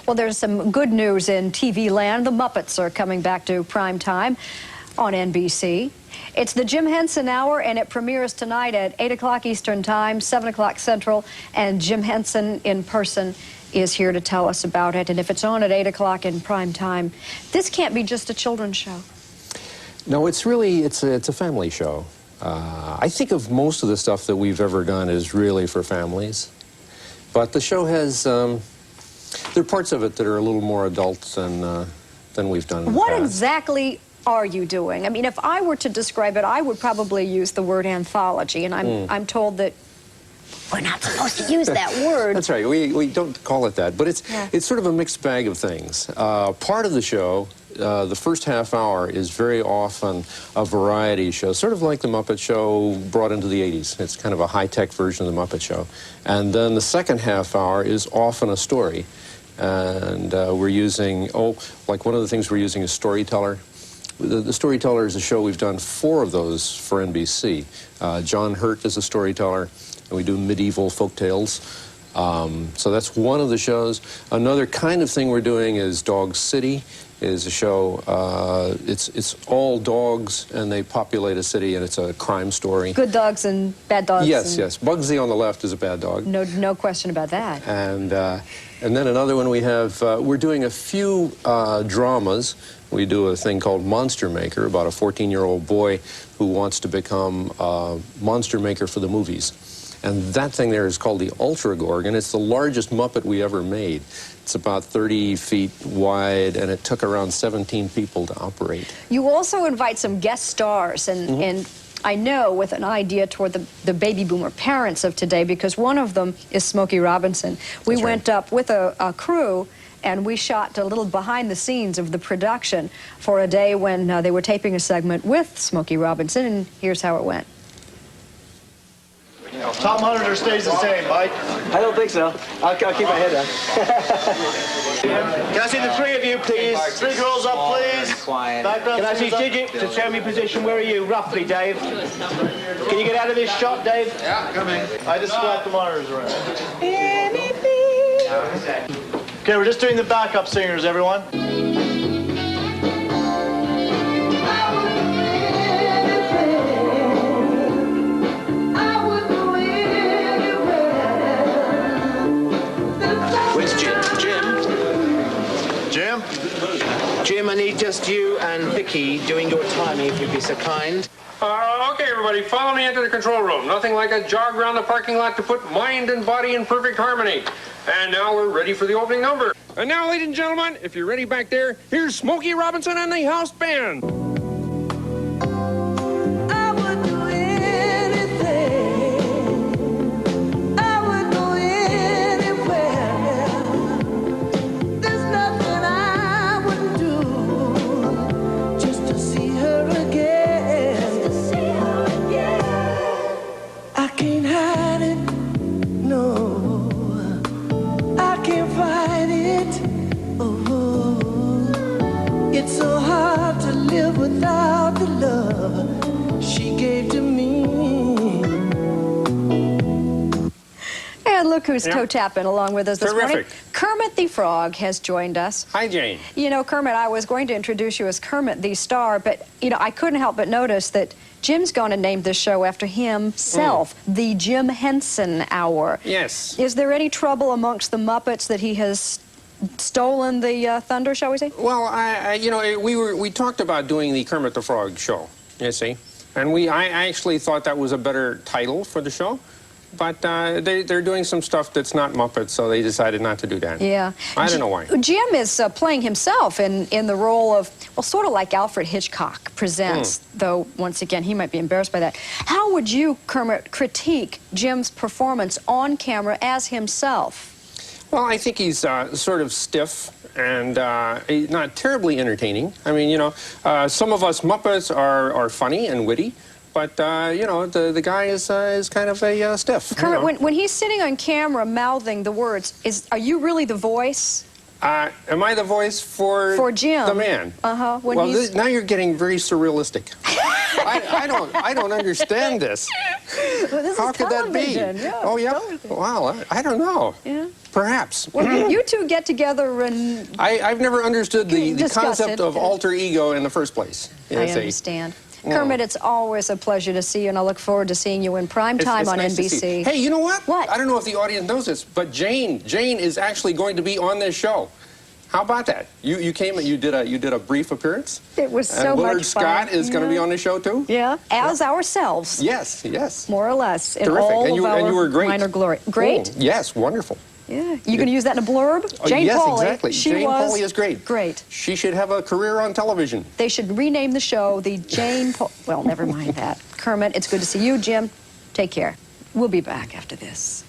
Well, there's some good news in TV land. The Muppets are coming back to prime time on NBC. It's the Jim Henson Hour, and it premieres tonight at 8 o'clock Eastern Time, 7 o'clock Central, and Jim Henson in person is here to tell us about it. And if it's on at 8 o'clock in prime time, this can't be just a children's show. No, it's really, it's a family show. I think of most of the stuff that we've ever done is really for families. But the show has, there are parts of it that are a little more adult than we've done in the What past. exactly are you doing? I mean, if I were to describe it, I would probably use the word anthology, and I'm told that we're not supposed to use that word. That's right. We don't call it that, but it's sort of a mixed bag of things. Part of the show, the first half hour, is very often a variety show, sort of like the Muppet Show brought into the 80s. It's kind of a high-tech version of the Muppet Show. And then the second half hour is often a story. And we're using, like one of the things we're using is Storyteller. The Storyteller is a show we've done 4 of those for NBC. John Hurt is a storyteller, and we do medieval folk tales. So that's one of the shows. Another kind of thing we're doing is Dog City, is a show. It's all dogs, and they populate a city, and it's a crime story. Good dogs and bad dogs. Yes, yes. Bugsy on the left is a bad dog. No question about that. And then another one we have, we're doing a few dramas. We do a thing called Monster Maker, about a 14-year-old boy who wants to become a monster maker for the movies. And that thing there is called the Ultra Gorgon. It's the largest Muppet we ever made. It's about 30 feet wide, and it took around 17 people to operate. You also invite some guest stars, and I know with an idea toward the baby boomer parents of today, because one of them is Smokey Robinson. We went up with a crew, and we shot a little behind the scenes of the production for a day when they were taping a segment with Smokey Robinson, and here's how it went. Top monitor stays the same, Mike. I don't think so. I'll keep my head down. Can I see the 3 of you, please? 3 girls up, please. Quiet. Background Can I see Digit to tell me position? Where are you, roughly, Dave? Can you get out of this shot, Dave? Yeah, coming. I just swapped the monitors around. Okay, we're just doing the backup singers, everyone. Jim, I need just you and Vicky doing your timing, if you'd be so kind. Okay, everybody, follow me into the control room. Nothing like a jog around the parking lot to put mind and body in perfect harmony. And now we're ready for the opening number. And now, ladies and gentlemen, if you're ready back there, here's Smokey Robinson and the House Band. It's so hard to live without the love she gave to me. And look who's toe-tapping along with us this morning. Kermit the Frog has joined us. Hi, Jane. You know, Kermit, I was going to introduce you as Kermit the Star, but, you know, I couldn't help but notice that Jim's going to name this show after himself, the Jim Henson Hour. Yes. Is there any trouble amongst the Muppets that he has stolen the thunder, shall we say? Well, you know, we talked about doing the Kermit the Frog show, you see, and I actually thought that was a better title for the show, but they're doing some stuff that's not Muppets, so they decided not to do that. Yeah. I don't know why. Jim is playing himself in the role of, well, sort of like Alfred Hitchcock presents, though, once again, he might be embarrassed by that. How would you, Kermit, critique Jim's performance on camera as himself? Well, I think he's sort of stiff and not terribly entertaining. I mean, you know, some of us Muppets are funny and witty, but, you know, the guy is kind of a stiff. Kermit, you know? when he's sitting on camera mouthing the words, are you really the voice? Am I the voice for Jim? The man? Uh-huh. Well, now you're getting very surrealistic. I don't understand this. Well, this How is could that be? television. Yeah, Oh, yeah? television. Wow, I don't know. Yeah. Perhaps. Well, you two get together and I've never understood the discuss concept it. of alter ego in the first place. I understand. Kermit, it's always a pleasure to see you, and I look forward to seeing you in prime time on nice to NBC. see. Hey, you know what? What? I don't know if the audience knows this, but Jane is actually going to be on this show. How about that? You came and you did a brief appearance. It was so and Willard much fun. Scott is going to be on the show too. Yeah, as ourselves. Yes, yes. More or less. In Terrific. all And you of our were great. minor glory. Great? Oh, yes, wonderful. Yeah. You going to use that in a blurb? Jane yes, Pauley. exactly. She Jane was Pauley is great. Great. She should have a career on television. They should rename the show the Jane Paul. Well, never mind that. Kermit, it's good to see you. Jim, take care. We'll be back after this.